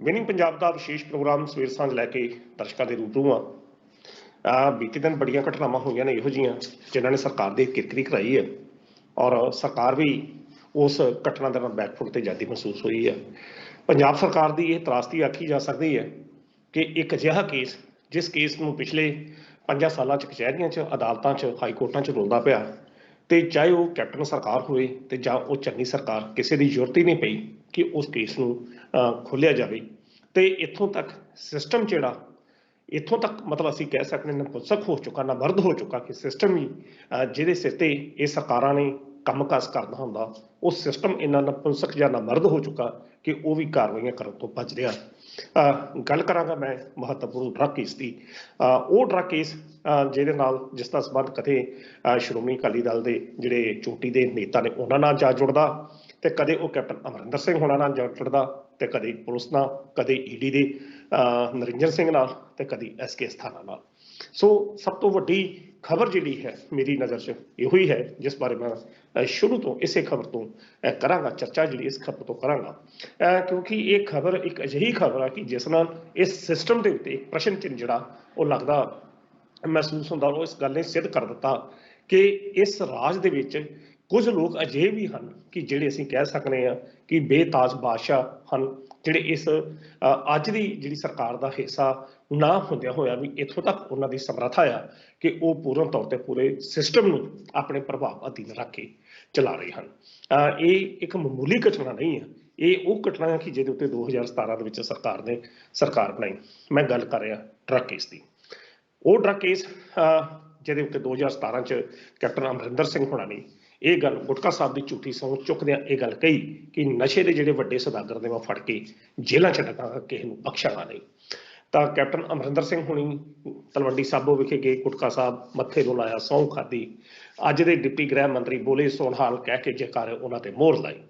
Winning Punjab ਦਾ ਵਿਸ਼ੇਸ਼ programme ਸਵੇਰ ਸਾਂਝ ਲੈ ਕੇ ਦਰਸ਼ਕਾਂ ਦੇ ਰੂਬਰੂ ਆ। ਬੀਤੇ ਦਿਨ ਬੜੀਆਂ ਘਟਨਾਵਾਂ ਹੋਈਆਂ ਨੇ ਇਹੋ ਜਿਹੀਆਂ ਜਿਨ੍ਹਾਂ ਨੇ ਸਰਕਾਰ ਦੀ ਕਿਰਕਰੀ ਕਰਾਈ ਹੈ ਔਰ ਸਰਕਾਰ ਵੀ ਉਸ ਘਟਨਾ ਦੇ ਨਾਲ ਬੈਕਫੁੱਟ ਤੇ ਜਾਂਦੀ ਮਹਿਸੂਸ ਹੋਈ ਹੈ। ਪੰਜਾਬ ਸਰਕਾਰ ਦੀ ਇਹ ਤਰਾਸਦੀ ਆਖੀ ਜਾ ਸਕਦੀ ਹੈ ਕਿ ਇੱਕ ਅਜਿਹਾ ਕੇਸ ਜਿਸ ਕੇਸ ਨੂੰ ਪਿਛਲੇ 5 ਸਾਲਾਂ 'ਚ ਕਚਹਿਰੀਆਂ 'ਚ ਅਦਾਲਤਾਂ 'ਚ ਹਾਈ ਕੋਰਟਾਂ 'ਚ ਰੁਲਦਾ ਪਿਆ ਤੇ ਚਾਹੇ ਉਹ ਕੈਪਟਨ ਸਰਕਾਰ ਹੋਵੇ ਤੇ ਜਾਂ ਉਹ ਚੰਨੀ ਸਰਕਾਰ, ਕਿਸੇ ਦੀ ਜ਼ਰੂਰਤ ਹੀ ਨਹੀਂ ਪਈ ਕਿ ਉਸ ਕੇਸ ਨੂੰ ਖੋਲ੍ਹਿਆ ਜਾਵੇ। ਤੇ ਇੱਥੋਂ ਤੱਕ ਸਿਸਟਮ ਜਿਹੜਾ ਇੱਥੋਂ ਤੱਕ ਮਤਲਬ ਅਸੀਂ ਕਹਿ ਸਕਦੇ ਹਾਂ ਨਪੁੰਸਕ ਹੋ ਚੁੱਕਾ, ਨਾ ਮਰਦ ਹੋ ਚੁੱਕਾ ਕਿ ਸਿਸਟਮ ਹੀ ਜਿਹਦੇ ਸਿਰ ਤੇ ਇਹ ਸਰਕਾਰਾਂ ਨੇ ਕੰਮਕਾਜ ਕਰਨਾ ਹੁੰਦਾ, ਉਹ ਸਿਸਟਮ ਇੰਨਾ ਨਪੁੰਸਕ ਜਾਂ ਨਾ ਮਰਦ ਹੋ ਚੁੱਕਾ ਕਿ ਉਹ ਵੀ ਕਾਰਵਾਈਆਂ ਕਰਨ ਤੋਂ ਭੱਜ ਰਿਹਾ। ਗੱਲ ਕਰਾਂਗਾ ਮੈਂ ਮਹੱਤਵਪੂਰਨ ਡਰੱਗ ਕੇਸ ਦੀ। ਉਹ ਡਰੱਗ ਕੇਸ ਜਿਹਦੇ ਨਾਲ ਜਿਸ ਦਾ ਸੰਬੰਧ ਕਦੇ ਸ਼੍ਰੋਮਣੀ ਅਕਾਲੀ ਦਲ ਦੇ ਜਿਹੜੇ ਚੋਟੀ ਦੇ ਨੇਤਾ ਨੇ ਉਹਨਾਂ ਨਾਲ ਜਾ ਜੁੜਦਾ ਤੇ ਕਦੇ ਉਹ ਕੈਪਟਨ ਅਮਰਿੰਦਰ ਸਿੰਘ ਹੋਣਾ ਨਾਲ ਜਾ ਜੁੜਦਾ ਤੇ ਕਦੇ ਪੁਲਿਸ ਨਾਲ, ਕਦੇ ਈਡੀ ਦੇ ਨਰਿੰਜਨ ਸਿੰਘ ਨਾਲ ਤੇ ਕਦੀ ਐਸਕੇ ਅਸਥਾਨਾ ਨਾਲ। ਸੋ ਸਭ ਤੋਂ ਵੱਡੀ ਖਬਰ ਜਿਹੜੀ ਹੈ ਮੇਰੀ ਨਜ਼ਰ 'ਚ ਇਹੋ ਹੀ ਹੈ ਜਿਸ ਬਾਰੇ ਮੈਂ ਸ਼ੁਰੂ ਤੋਂ ਇਸੇ ਖਬਰ ਤੋਂ ਕਰਾਂਗਾ ਚਰਚਾ, ਜਿਹੜੀ ਇਸ ਖਬਰ ਤੋਂ ਕਰਾਂਗਾ ਕਿਉਂਕਿ ਇਹ ਖਬਰ ਇੱਕ ਅਜਿਹੀ ਖਬਰ ਆ ਕਿ ਜਿਸ ਨਾਲ ਇਸ ਸਿਸਟਮ ਦੇ ਉੱਤੇ ਇੱਕ ਪ੍ਰਸ਼ਨ ਚਿੰਨ੍ਹ ਜਿਹੜਾ ਉਹ ਲੱਗਦਾ ਮਹਿਸੂਸ ਹੁੰਦਾ। ਉਹ ਇਸ ਗੱਲ ਨੇ ਸਿੱਧ ਕਰ ਦਿੱਤਾ ਕਿ ਇਸ ਰਾਜ ਦੇ ਵਿੱਚ ਕੁਝ ਲੋਕ ਅਜਿਹੇ ਵੀ ਹਨ ਕਿ ਜਿਹੜੇ ਅਸੀਂ ਕਹਿ ਸਕਦੇ ਹਾਂ ਕਿ ਬੇਤਾਜ ਬਾਦਸ਼ਾਹ ਹਨ, ਜਿਹੜੇ ਇਸ ਅੱਜ ਦੀ ਜਿਹੜੀ ਸਰਕਾਰ ਦਾ ਹਿੱਸਾ ਨਾ ਹੁੰਦਿਆਂ ਹੋਇਆ ਵੀ ਇੱਥੋਂ ਤੱਕ ਉਹਨਾਂ ਦੀ ਸਮਰੱਥਾ ਆ ਕਿ ਉਹ ਪੂਰਨ ਤੌਰ ਤੇ ਪੂਰੇ ਸਿਸਟਮ ਨੂੰ ਆਪਣੇ ਪ੍ਰਭਾਵ ਅਧੀਨ ਰੱਖ ਕੇ ਚਲਾ ਰਹੇ ਹਨ। ਇਹ ਇੱਕ ਮਾਮੂਲੀ ਘਟਨਾ ਨਹੀਂ ਹੈ, ਇਹ ਉਹ ਘਟਨਾ ਹੈ ਕਿ ਜਿਹਦੇ ਉੱਤੇ 2017 ਦੇ ਵਿੱਚ ਸਰਕਾਰ ਨੇ ਸਰਕਾਰ ਬਣਾਈ। ਮੈਂ ਗੱਲ ਕਰ ਰਿਹਾ ਡਰੱਗ ਕੇਸ ਦੀ। ਉਹ ਡਰੱਗ ਕੇਸ ਜਿਹਦੇ ਉੱਤੇ 2017 'ਚ ਕੈਪਟਨ ਅਮਰਿੰਦਰ ਸਿੰਘ ਹੋਣਾ ਨੇ ਇਹ ਗੱਲ ਗੁਟਕਾ ਸਾਹਿਬ ਦੀ ਝੂਠੀ ਸਹੁੰ ਚੁੱਕਦਿਆਂ ਇਹ ਗੱਲ ਕਹੀ ਕਿ ਨਸ਼ੇ ਦੇ ਜਿਹੜੇ ਵੱਡੇ ਸੌਦਾਗਰ ਨੇ ਮੈਂ ਫੜ ਕੇ ਜੇਲ੍ਹਾਂ 'ਚ ਡਕਾਂਗਾ, ਕਿਸੇ ਨੂੰ ਬਖਸ਼ਾਂਗਾ ਨਹੀਂ। ਤਾਂ ਕੈਪਟਨ ਅਮਰਿੰਦਰ ਸਿੰਘ ਹੋਣੀ ਤਲਵੰਡੀ ਸਾਬੋ ਵਿਖੇ ਗਏ, ਗੁਟਕਾ ਸਾਹਿਬ ਮੱਥੇ ਨੂੰ ਲਾਇਆ, ਸਹੁੰ ਖਾਧੀ। ਅੱਜ ਦੇ ਡਿਪਟੀ ਗ੍ਰਹਿ ਮੰਤਰੀ ਬੋਲੇ ਸੋਨਹਾਲ ਕਹਿ ਕੇ ਜੈਕਾਰੇ ਉਹਨਾਂ ਤੇ ਮੋਹਰ ਲਾਈ।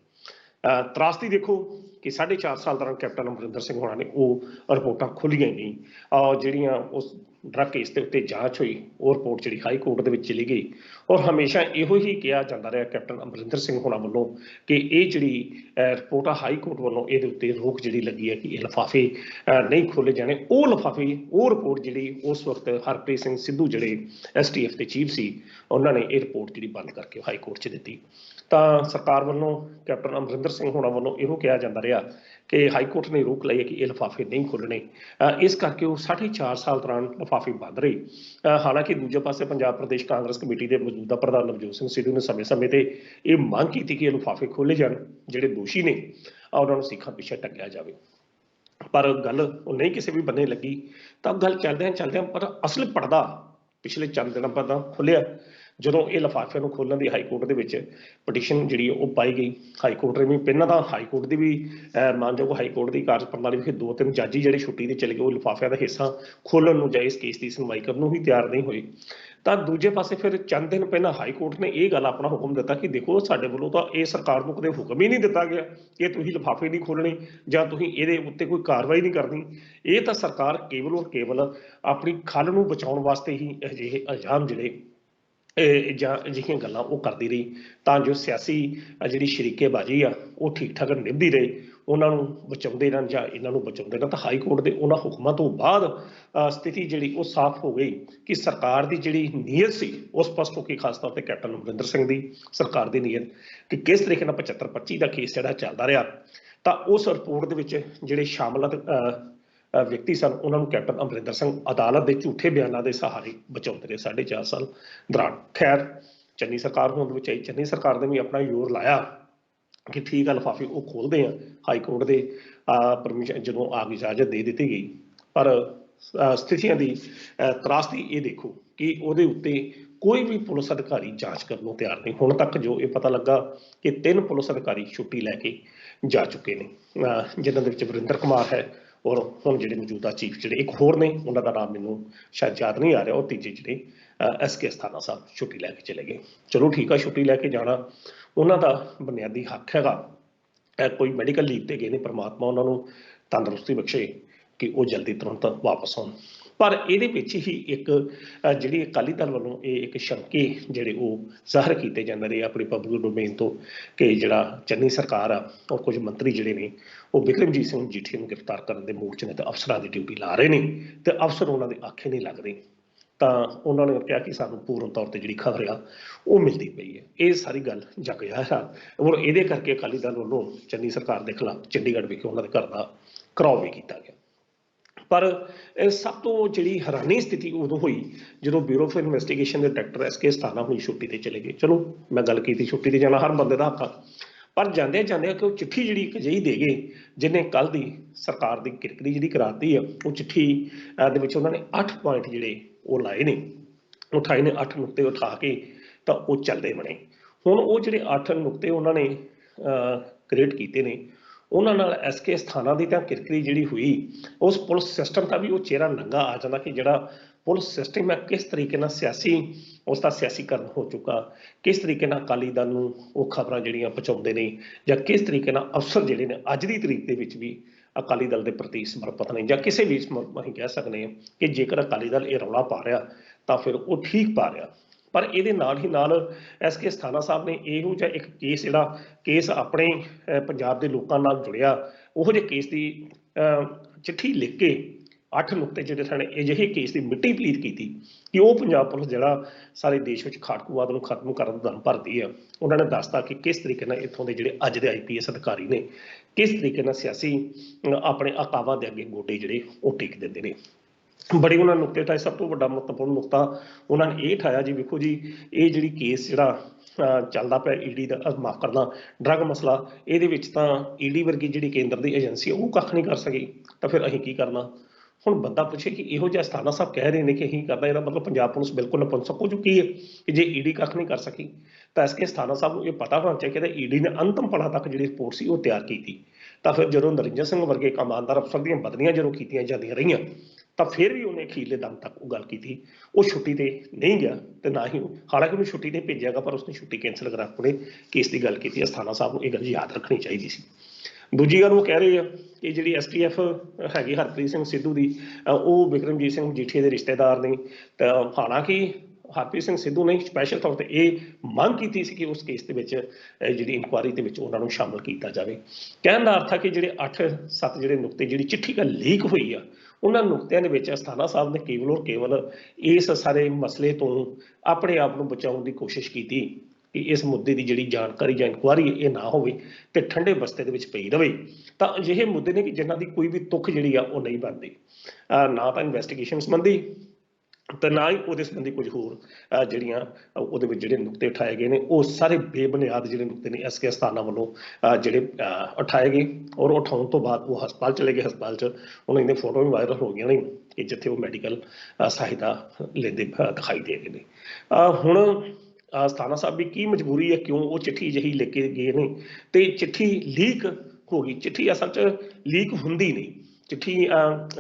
ਤਰਾਸਦੀ ਦੇਖੋ ਕਿ 4.5 ਸਾਲ ਦੌਰਾਨ ਕੈਪਟਨ ਅਮਰਿੰਦਰ ਸਿੰਘ ਹੋਣਾ ਨੇ ਉਹ ਰਿਪੋਰਟਾਂ ਖੁੱਲ੍ਹੀਆਂ ਹੀ ਨਹੀਂ। ਜਿਹੜੀਆਂ ਉਸ ਡਰੱਗ ਕੇਸ ਦੇ ਉੱਤੇ ਜਾਂਚ ਹੋਈ ਉਹ ਰਿਪੋਰਟ ਜਿਹੜੀ ਹਾਈ ਕੋਰਟ ਦੇ ਵਿੱਚ ਚਲੀ ਗਈ ਔਰ ਹਮੇਸ਼ਾ ਇਹੋ ਹੀ ਕਿਹਾ ਜਾਂਦਾ ਰਿਹਾ ਕੈਪਟਨ ਅਮਰਿੰਦਰ ਸਿੰਘ ਹੋਣਾ ਵੱਲੋਂ ਕਿ ਇਹ ਜਿਹੜੀ ਰਿਪੋਰਟ ਆ ਹਾਈ ਕੋਰਟ ਵੱਲੋਂ ਇਹਦੇ ਉੱਤੇ ਰੋਕ ਜਿਹੜੀ ਲੱਗੀ ਹੈ ਕਿ ਇਹ ਲਿਫਾਫੇ ਨਹੀਂ ਖੋਲ੍ਹੇ ਜਾਣੇ। ਉਹ ਲਿਫਾਫੇ, ਉਹ ਰਿਪੋਰਟ ਜਿਹੜੀ ਉਸ ਵਕਤ ਹਰਪ੍ਰੀਤ ਸਿੰਘ ਸਿੱਧੂ ਜਿਹੜੇ STF ਦੇ ਚੀਫ ਸੀ ਉਹਨਾਂ ਨੇ ਇਹ ਰਿਪੋਰਟ ਜਿਹੜੀ ਬੰਦ ਕਰਕੇ ਹਾਈ ਕੋਰਟ 'ਚ ਦਿੱਤੀ। ਤਾਂ ਸਰਕਾਰ ਵੱਲੋਂ ਕੈਪਟਨ ਅਮਰਿੰਦਰ ਸਿੰਘ ਹੋਣਾ ਵੱਲੋਂ ਇਹੋ ਕਿਹਾ ਜਾਂਦਾ ਰਿਹਾ ਕਿ ਹਾਈ ਕੋਰਟ ਨੇ ਰੋਕ ਲਈ ਹੈ ਕਿ ਇਹ ਲਿਫਾਫੇ ਨਹੀਂ ਖੋਲ੍ਹਣੇ, ਇਸ ਕਰਕੇ ਉਹ 4.5 ਸਾਲ ਦੌਰਾਨ ਲਿਫਾਫੇ ਬੰਦ ਰਹੇ। ਹਾਲਾਂਕਿ ਦੂਜੇ ਪਾਸੇ ਪੰਜਾਬ ਪ੍ਰਦੇਸ਼ ਕਾਂਗਰਸ ਕਮੇਟੀ ਦੇ ਮੌਜੂਦਾ ਪ੍ਰਧਾਨ ਨਵਜੋਤ ਸਿੰਘ ਸਿੱਧੂ ਨੇ ਸਮੇਂ-ਸਮੇਂ ਤੇ ਇਹ ਮੰਗ ਕੀਤੀ ਕਿ ਇਹ ਲਿਫਾਫੇ ਖੋਲ੍ਹੇ ਜਾਣ, ਜਿਹੜੇ ਦੋਸ਼ੀ ਨੇ ਉਹਨਾਂ ਨੂੰ ਸਿੱਖਾਂ ਪਿੱਛੇ ਟੰਗਿਆ ਜਾਵੇ। ਪਰ ਗੱਲ ਉਹ ਨਹੀਂ ਕਿਸੇ ਵੀ ਬੰਨੇ ਲੱਗੀ। ਤਾਂ ਗੱਲ ਚੱਲਦਿਆਂ ਪਰ ਅਸਲ ਪੜਦਾ ਪਿਛਲੇ ਚੰਦ ਦਿਨਾਂ ਬਾਅਦ ਖੁੱਲ੍ਹਿਆ ਜਦੋਂ ਇਹ ਲਿਫਾਫਿਆਂ ਨੂੰ ਖੋਲ੍ਹਣ ਦੀ ਹਾਈ ਕੋਰਟ ਦੇ ਵਿੱਚ ਪਟੀਸ਼ਨ ਜਿਹੜੀ ਉਹ ਪਾਈ ਗਈ। ਹਾਈ ਕੋਰਟ ਨੇ ਵੀ ਪਹਿਲਾਂ ਤਾਂ ਹਾਈ ਕੋਰਟ ਦੀ ਵੀ ਮਾਨਯੋਗ ਹਾਈ ਕੋਰਟ ਦੀ ਕਾਰਜ ਪ੍ਰਣਾਲੀ ਵਿਖੇ 2-3 ਜੱਜ ਜਿਹੜੇ ਛੁੱਟੀ ਤੇ ਚਲੇ ਗਏ, ਉਹ ਲਿਫਾਫਿਆਂ ਦਾ ਹਿੱਸਾ ਖੋਲ੍ਹਣ ਨੂੰ ਜਾਂ ਇਸ ਕੇਸ ਦੀ ਸੁਣਵਾਈ ਕਰਨ ਨੂੰ ਵੀ ਤਿਆਰ ਨਹੀਂ ਹੋਏ। ਤਾਂ ਦੂਜੇ ਪਾਸੇ ਫਿਰ ਚੰਦ ਦਿਨ ਪਹਿਲਾਂ ਹਾਈ ਕੋਰਟ ਨੇ ਇਹ ਗੱਲ ਆਪਣਾ ਹੁਕਮ ਦਿੱਤਾ ਕਿ ਦੇਖੋ ਸਾਡੇ ਵੱਲੋਂ ਤਾਂ ਇਹ ਸਰਕਾਰ ਨੂੰ ਕਦੇ ਹੁਕਮ ਹੀ ਨਹੀਂ ਦਿੱਤਾ ਗਿਆ ਕਿ ਤੁਸੀਂ ਲਿਫਾਫੇ ਨਹੀਂ ਖੋਲ੍ਹਣੇ ਜਾਂ ਤੁਸੀਂ ਇਹਦੇ ਉੱਤੇ ਕੋਈ ਕਾਰਵਾਈ ਨਹੀਂ ਕਰਨੀ। ਇਹ ਤਾਂ ਸਰਕਾਰ ਕੇਵਲ ਔਰ ਕੇਵਲ ਆਪਣੀ ਖੱਲ ਨੂੰ ਬਚਾਉਣ ਵਾਸਤੇ ਹੀ ਅਜਿਹੇ ਇਲਜ਼ਾਮ ਜਿਹੜੇ ਜਾਂ ਅਜਿਹੀਆਂ ਗੱਲਾਂ ਉਹ ਕਰਦੀ ਰਹੀ ਤਾਂ ਜੋ ਸਿਆਸੀ ਜਿਹੜੀ ਸ਼ਰੀਕੇਬਾਜ਼ੀ ਆ ਉਹ ਠੀਕ ਠਾਕ ਨਿਭਦੀ ਰਹੇ, ਉਹਨਾਂ ਨੂੰ ਬਚਾਉਂਦੇ ਰਹਿਣ ਜਾਂ ਇਹਨਾਂ ਨੂੰ ਬਚਾਉਂਦੇ ਰਹਿਣ। ਤਾਂ ਹਾਈ ਕੋਰਟ ਦੇ ਉਹਨਾਂ ਹੁਕਮਾਂ ਤੋਂ ਬਾਅਦ ਸਥਿਤੀ ਜਿਹੜੀ ਉਹ ਸਾਫ਼ ਹੋ ਗਈ ਕਿ ਸਰਕਾਰ ਦੀ ਜਿਹੜੀ ਨੀਅਤ ਸੀ ਉਹ ਸਪਸ਼ਟ ਹੋ ਕੇ, ਖਾਸ ਤੌਰ ਤੇ ਕੈਪਟਨ ਅਮਰਿੰਦਰ ਸਿੰਘ ਦੀ ਸਰਕਾਰ ਦੀ ਨੀਅਤ ਕਿ ਕਿਸ ਤਰੀਕੇ ਨਾਲ 75-25 ਦਾ ਕੇਸ ਜਿਹੜਾ ਚੱਲਦਾ ਰਿਹਾ। ਤਾਂ ਉਸ ਰਿਪੋਰਟ ਦੇ ਵਿੱਚ ਜਿਹੜੇ ਸ਼ਾਮਲ ਵਿਅਕਤੀ ਸਨ ਉਹਨਾਂ ਨੂੰ ਕੈਪਟਨ ਅਮਰਿੰਦਰ ਸਿੰਘ ਅਦਾਲਤ ਦੇ ਝੂਠੇ ਬਿਆਨਾਂ ਦੇ ਸਹਾਰੇ ਬਚਾਉਂਦੇ ਰਹੇ 4.5 ਸਾਲ ਦੌਰਾਨ। ਖੈਰ ਚੰਨੀ ਸਰਕਾਰ ਹੋਂਦ ਵਿੱਚ ਆਈ, ਚੰਨੀ ਸਰਕਾਰ ਨੇ ਵੀ ਆਪਣਾ ਜ਼ੋਰ ਲਾਇਆ ਕਿ ਠੀਕ ਆ ਲਿਫਾਫੇ ਉਹ ਖੋਲ੍ਹਦੇ ਆ। ਹਾਈ ਕੋਰਟ ਦੇ ਪਰਮਿਸ਼ਨ ਜਦੋਂ ਇਜਾਜ਼ਤ ਦੇ ਦਿੱਤੀ ਗਈ, ਪਰ ਸਥਿਤੀਆਂ ਦੀ ਤਰਾਸਦੀ ਇਹ ਦੇਖੋ ਕਿ ਉਹਦੇ ਉੱਤੇ ਕੋਈ ਵੀ ਪੁਲਿਸ ਅਧਿਕਾਰੀ ਜਾਂਚ ਕਰਨ ਨੂੰ ਤਿਆਰ ਨਹੀਂ। ਹੁਣ ਤੱਕ ਜੋ ਇਹ ਪਤਾ ਲੱਗਾ ਕਿ 3 ਪੁਲਿਸ ਅਧਿਕਾਰੀ ਛੁੱਟੀ ਲੈ ਕੇ ਜਾ ਚੁੱਕੇ ਨੇ, ਜਿਨ੍ਹਾਂ ਦੇ ਵਿੱਚ ਵਰਿੰਦਰ ਕੁਮਾਰ ਹੈ ਔਰ ਹੁਣ ਜਿਹੜੇ ਮੌਜੂਦਾ ਚੀਫ ਜਿਹੜੇ ਇੱਕ ਹੋਰ ਨੇ ਉਹਨਾਂ ਦਾ ਨਾਮ ਮੈਨੂੰ ਸ਼ਾਇਦ ਯਾਦ ਨਹੀਂ ਆ ਰਿਹਾ, ਉਹ ਤੀਜੇ ਜਿਹੜੇ SK ਅਸਥਾਨਾ ਸਾਹਿਬ ਛੁੱਟੀ ਲੈ ਕੇ ਚਲੇ ਗਏ। ਚਲੋ ਠੀਕ ਆ, ਛੁੱਟੀ ਲੈ ਕੇ ਜਾਣਾ ਉਹਨਾਂ ਦਾ ਬੁਨਿਆਦੀ ਹੱਕ ਹੈਗਾ। ਕੋਈ ਮੈਡੀਕਲ ਲੀਵ ਤੇ ਗਏ ਨੇ, ਪਰਮਾਤਮਾ ਉਹਨਾਂ ਨੂੰ ਤੰਦਰੁਸਤੀ ਬਖਸ਼ੇ ਕਿ ਉਹ ਜਲਦੀ ਤੁਰੰਤ ਵਾਪਸ ਆਉਣ। ਪਰ ਇਹਦੇ ਵਿੱਚ ਹੀ ਇੱਕ ਜਿਹੜੀ ਅਕਾਲੀ ਦਲ ਵੱਲੋਂ ਇਹ ਇੱਕ ਸ਼ੰਕੇ ਜਿਹੜੇ ਉਹ ਜ਼ਾਹਰ ਕੀਤੇ ਜਾਂਦੇ ਨੇ ਆਪਣੀ ਪਬਲਿਕ ਡੋਮੇਨ ਤੋਂ ਕਿ ਜਿਹੜਾ ਚੰਨੀ ਸਰਕਾਰ ਆ ਔਰ ਕੁਝ ਮੰਤਰੀ ਜਿਹੜੇ ਨੇ ਉਹ ਬਿਕਰਮਜੀਤ ਸਿੰਘ ਮਜੀਠੀਆ ਨੂੰ ਗ੍ਰਿਫਤਾਰ ਕਰਨ ਦੇ ਮੂਡ 'ਚ ਨੇ ਤੇ ਅਫਸਰਾਂ ਦੀ ਡਿਊਟੀ ਲਾ ਰਹੇ ਨੇ ਤੇ ਅਫਸਰ ਉਹਨਾਂ ਦੇ ਆਖੇ ਨਹੀਂ ਲੱਗਦੇ। ਤਾਂ ਉਹਨਾਂ ਨੇ ਕਿਹਾ ਕਿ ਸਾਨੂੰ ਪੂਰਨ ਤੌਰ ਤੇ ਜਿਹੜੀ ਖਬਰ ਆ ਉਹ ਮਿਲਦੀ ਪਈ ਹੈ। ਇਹ ਸਾਰੀ ਗੱਲ ਜਗ ਜ਼ਾਹਿਰ ਆ ਔਰ ਇਹਦੇ ਕਰਕੇ ਅਕਾਲੀ ਦਲ ਵੱਲੋਂ ਚੰਨੀ ਸਰਕਾਰ ਦੇ ਖਿਲਾਫ ਚੰਡੀਗੜ੍ਹ ਵਿਖੇ ਉਹਨਾਂ ਦੇ ਘਰ ਦਾ ਘਿਰਾਓ ਵੀ ਕੀਤਾ ਗਿਆ। ਪਰ ਸਭ ਤੋਂ ਜਿਹੜੀ ਹੈਰਾਨੀ ਸਥਿਤੀ ਉਦੋਂ ਹੋਈ ਜਦੋਂ ਬਿਊਰੋ ਆਫ ਇਨਵੈਸਟੀਗੇਸ਼ਨ ਦੇ ਡਾਇਰੈਕਟਰ ਐਸ ਕੇ ਅਸਥਾਨਾ ਹੁਣੀ ਛੁੱਟੀ ਤੇ ਚਲੇ ਗਏ। ਚਲੋ ਮੈਂ ਗੱਲ ਕੀਤੀ, ਛੁੱਟੀ ਤੇ ਜਾਣਾ ਹਰ ਬੰਦੇ ਦਾ ਹੱਕ ਆ, ਪਰ ਜਾਂਦੇ ਕਿ ਉਹ ਚਿੱਠੀ ਜਿਹੜੀ ਇੱਕ ਅਜਿਹੀ ਦੇ ਗਏ ਜਿਹਨੇ ਕੱਲ ਦੀ ਸਰਕਾਰ ਦੀ ਕਿਰਕਰੀ ਜਿਹੜੀ ਕਰਾਤੀ ਆ। ਉਹ ਚਿੱਠੀ ਦੇ ਵਿੱਚ ਉਹਨਾਂ ਨੇ 8 ਪੁਆਇੰਟ ਜਿਹੜੇ ਉਹ ਲਾਏ ਨੇ, ਉਠਾਏ ਨੇ 8 ਨੁਕਤੇ ਉਠਾ ਕੇ ਤਾਂ ਉਹ ਚੱਲਦੇ ਬਣੇ। ਹੁਣ ਉਹ ਜਿਹੜੇ 8 ਨੁਕਤੇ ਉਹਨਾਂ ਨੇ ਕ੍ਰੀਏਟ ਕੀਤੇ ਨੇ ਉਹਨਾਂ ਨਾਲ ਐਸ ਕੇ ਅਸਥਾਨਾ ਦੀ ਤਾਂ ਕਿਰਕਰੀ ਜਿਹੜੀ ਹੋਈ ਉਸ ਪੁਲਿਸ ਸਿਸਟਮ ਦਾ ਵੀ ਉਹ ਚਿਹਰਾ ਨੰਗਾ ਆ ਜਾਂਦਾ ਕਿ ਜਿਹੜਾ ਪੁਲਿਸ ਸਿਸਟਮ ਹੈ ਕਿਸ ਤਰੀਕੇ ਨਾਲ ਉਸ ਦਾ ਸਿਆਸੀਕਰਨ ਹੋ ਚੁੱਕਾ, ਕਿਸ ਤਰੀਕੇ ਨਾਲ ਅਕਾਲੀ ਦਲ ਨੂੰ ਉਹ ਖਬਰਾਂ ਜਿਹੜੀਆਂ ਪਹੁੰਚਾਉਂਦੇ ਨੇ ਜਾਂ ਕਿਸ ਤਰੀਕੇ ਨਾਲ ਅਫਸਰ ਜਿਹੜੇ ਨੇ ਅੱਜ ਦੀ ਤਰੀਕ ਦੇ ਵਿੱਚ ਵੀ ਅਕਾਲੀ ਦਲ ਦੇ ਪ੍ਰਤੀ ਸਮਰਪਿਤ ਨੇ ਜਾਂ ਕਿਸੇ ਵੀ ਅਸੀਂ ਕਹਿ ਸਕਦੇ ਹਾਂ ਕਿ ਜੇਕਰ ਅਕਾਲੀ ਦਲ ਇਹ ਰੌਲਾ ਪਾ ਰਿਹਾ ਤਾਂ ਫਿਰ ਉਹ ਠੀਕ ਪਾ ਰਿਹਾ। ਪਰ ਇਹਦੇ ਨਾਲ ਹੀ ਨਾਲ ਐਸ ਕੇ ਅਸਥਾਨਾ ਸਾਹਿਬ ਨੇ ਇਹੋ ਜਿਹਾ ਇੱਕ ਕੇਸ ਆਪਣੇ ਪੰਜਾਬ ਦੇ ਲੋਕਾਂ ਨਾਲ ਜੁੜਿਆ, ਉਹੋ ਜਿਹੇ ਕੇਸ ਦੀ ਚਿੱਠੀ ਲਿਖ ਕੇ 8 ਨੁਕਤੇ ਜਿਹੜੇ ਸਨ ਅਜਿਹੇ ਕੇਸ ਦੀ ਮਿੱਟੀ ਪਲੀਤ ਕੀਤੀ ਕਿ ਉਹ ਪੰਜਾਬ ਪੁਲਿਸ ਜਿਹੜਾ ਸਾਰੇ ਦੇਸ਼ ਵਿੱਚ ਖਾੜਕੂਵਾਦ ਨੂੰ ਖਤਮ ਕਰਨ ਦਾ ਦਮ ਭਰਦੀ ਆ। ਉਹਨਾਂ ਨੇ ਦੱਸਤਾ ਕਿ ਕਿਸ ਤਰੀਕੇ ਨਾਲ ਇੱਥੋਂ ਦੇ ਜਿਹੜੇ ਅੱਜ ਦੇ IPS ਅਧਿਕਾਰੀ ਨੇ ਕਿਸ ਤਰੀਕੇ ਨਾਲ ਸਿਆਸੀ ਆਪਣੇ ਅਕਾਵਾਂ ਦੇ ਅੱਗੇ ਗੋਡੇ ਜਿਹੜੇ ਉਹ ਟੇਕ ਦਿੰਦੇ ਨੇ। ਬੜੇ ਉਹਨਾਂ ਨੁਕਤੇ ਉਠਾਏ। ਸਭ ਤੋਂ ਵੱਡਾ ਮਹੱਤਵਪੂਰਨ ਨੁਕਤਾ ਉਹਨਾਂ ਨੇ ਇਹ ਉਠਾਇਆ ਜੀ, ਵੇਖੋ ਜੀ ਇਹ ਜਿਹੜੀ ਕੇਸ ਜਿਹੜਾ ਚੱਲਦਾ ਪਿਆ ਈਡੀ ਦਾ, ਮਾਫ ਕਰਨਾ ਡਰੱਗ ਮਸਲਾ, ਇਹਦੇ ਵਿੱਚ ਤਾਂ ਈਡੀ ਵਰਗੀ ਜਿਹੜੀ ਕੇਂਦਰ ਦੀ ਏਜੰਸੀ ਉਹ ਕੱਖ ਨਹੀਂ ਕਰ ਸਕੀ ਤਾਂ ਫਿਰ ਅਸੀਂ ਕੀ ਕਰਨਾ। ਹੁਣ ਬੰਦਾ ਪੁੱਛੇ ਕਿ ਇਹੋ ਜਿਹਾ ਅਸਥਾਨਾ ਸਾਹਿਬ ਕਹਿ ਰਹੇ ਨੇ ਕਿ ਅਸੀਂ ਕਰਦਾ, ਇਹਦਾ ਮਤਲਬ ਪੰਜਾਬ ਪੁਲਿਸ ਬਿਲਕੁਲ ਨਪੁੰਸਕ ਹੋ ਚੁੱਕੀ ਹੈ ਕਿ ਜੇ ਈਡੀ ਕੱਖ ਨਹੀਂ ਕਰ ਸਕੀ। ਤਾਂ ਇਸ ਕੇ ਅਸਥਾਨਾ ਸਾਹਿਬ ਨੂੰ ਇਹ ਪਤਾ ਹੋਣਾ ਚਾਹੀਦਾ ਕਿ ਈਡੀ ਨੇ ਅੰਤਮ ਪੜਾਅ ਤੱਕ ਜਿਹੜੀ ਰਿਪੋਰਟ ਸੀ ਉਹ ਤਿਆਰ ਕੀਤੀ। ਤਾਂ ਫਿਰ ਜਦੋਂ ਨਰਿੰਦਰ ਸਿੰਘ ਵਰਗੇ ਇਮਾਨਦਾਰ ਅਫਸਰ ਦੀਆਂ ਬਦਲੀਆਂ ਜਦੋਂ ਕੀਤੀਆਂ ਜਾਂਦੀਆਂ ਰਹੀਆਂ ਤਾਂ ਫਿਰ ਵੀ ਉਹਨੇ ਅਖੀਰਲੇ ਦਮ ਤੱਕ ਉਹ ਗੱਲ ਕੀਤੀ। ਉਹ ਛੁੱਟੀ ਤੇ ਨਹੀਂ ਗਿਆ ਤੇ ਨਾ ਹੀ ਹਾਲਾਂਕਿ ਉਹਨੂੰ ਛੁੱਟੀ ਤੇ ਭੇਜਿਆ ਗਿਆ ਪਰ ਉਸਨੇ ਛੁੱਟੀ ਕੈਂਸਲ ਕਰਾ ਆਪਣੇ ਕੇਸ ਦੀ ਗੱਲ ਕੀਤੀ। ਅਸਥਾਨਾ ਸਾਹਿਬ ਨੂੰ ਇਹ ਗੱਲ ਯਾਦ ਰੱਖਣੀ ਚਾਹੀਦੀ ਸੀ। ਦੂਜੀ ਗੱਲ ਉਹ ਕਹਿ ਰਹੇ ਆ ਕਿ ਜਿਹੜੀ STF ਹੈਗੀ ਹਰਪ੍ਰੀਤ ਸਿੰਘ ਸਿੱਧੂ ਦੀ, ਉਹ ਬਿਕਰਮਜੀਤ ਸਿੰਘ ਮਜੀਠੀਆ ਦੇ ਰਿਸ਼ਤੇਦਾਰ ਨੇ। ਤਾਂ ਹਾਲਾਂਕਿ ਹਰਪ੍ਰੀਤ ਸਿੰਘ ਸਿੱਧੂ ਨੇ ਸਪੈਸ਼ਲ ਤੌਰ ਤੇ ਇਹ ਮੰਗ ਕੀਤੀ ਸੀ ਕਿ ਉਸ ਕੇਸ ਦੇ ਵਿੱਚ ਜਿਹੜੀ ਇਨਕੁਆਇਰੀ ਦੇ ਵਿੱਚ ਉਹਨਾਂ ਨੂੰ ਸ਼ਾਮਲ ਕੀਤਾ ਜਾਵੇ। ਕਹਿਣ ਦਾ ਅਰਥ ਹੈ ਕਿ ਜਿਹੜੇ 8-7 ਜਿਹੜੇ ਨੁਕਤੇ ਜਿਹੜੀ ਚਿੱਠੀ ਦਾ ਲੀਕ ਹੋਈ ਆ ਉਹਨਾਂ ਨੁਕਤਿਆਂ ਦੇ ਵਿੱਚ ਅਸਥਾਨਾ ਸਾਹਿਬ ਨੇ ਕੇਵਲ ਔਰ ਕੇਵਲ ਇਸ ਸਾਰੇ ਮਸਲੇ ਤੋਂ ਆਪਣੇ ਆਪ ਨੂੰ ਬਚਾਉਣ ਦੀ ਕੋਸ਼ਿਸ਼ ਕੀਤੀ ਕਿ ਇਸ ਮੁੱਦੇ ਦੀ ਜਿਹੜੀ ਜਾਣਕਾਰੀ ਜਾਂ ਇਨਕੁਆਇਰੀ ਇਹ ਨਾ ਹੋਵੇ ਤੇ ਠੰਡੇ ਬਸਤੇ ਦੇ ਵਿੱਚ ਪਈ ਰਵੇ। ਤਾਂ ਅਜਿਹੇ ਮੁੱਦੇ ਨੇ ਕਿ ਜਿਨ੍ਹਾਂ ਦੀ ਕੋਈ ਵੀ ਤੁੱਕ ਜਿਹੜੀ ਆ ਉਹ ਨਹੀਂ ਬਣਦੀ, ਨਾ ਤਾਂ ਇਨਵੈਸਟੀਗੇਸ਼ਨ ਸੰਬੰਧੀ ਤੇ ਨਾ ਹੀ ਉਹਦੇ ਸੰਬੰਧੀ ਕੁਝ ਹੋਰ ਜਿਹੜੀਆਂ ਉਹਦੇ ਵਿੱਚ ਜਿਹੜੇ ਨੁਕਤੇ ਉਠਾਏ ਗਏ ਨੇ ਉਹ ਸਾਰੇ ਬੇਬੁਨਿਆਦ ਜਿਹੜੇ ਨੁਕਤੇ ਨੇ ਐਸ ਕੇ ਅਸਥਾਨਾ ਵੱਲੋਂ ਜਿਹੜੇ ਉਠਾਏ ਗਏ ਔਰ ਉਠਾਉਣ ਤੋਂ ਬਾਅਦ ਉਹ ਹਸਪਤਾਲ ਚਲੇ ਗਏ। ਹਸਪਤਾਲ 'ਚ ਉਹਨਾਂ ਦੀਆਂ ਫੋਟੋ ਵੀ ਵਾਇਰਲ ਹੋ ਗਈਆਂ ਨੇ ਕਿ ਜਿੱਥੇ ਉਹ ਮੈਡੀਕਲ ਸਹਾਇਤਾ ਲੈਂਦੇ ਦਿਖਾਈ ਦੇ ਰਹੇ ਨੇ। ਹੁਣ ਅਸਥਾਨਾ ਸਾਹਿਬ ਦੀ ਕੀ ਮਜਬੂਰੀ ਹੈ, ਕਿਉਂ ਉਹ ਚਿੱਠੀ ਜਿਹੀ ਲਿਖ ਕੇ ਗਏ ਨੇ ਤੇ ਚਿੱਠੀ ਲੀਕ ਹੋ ਗਈ। ਚਿੱਠੀ ਅਸਲ 'ਚ ਲੀਕ ਹੁੰਦੀ ਨਹੀਂ। ਚਿੱਠੀ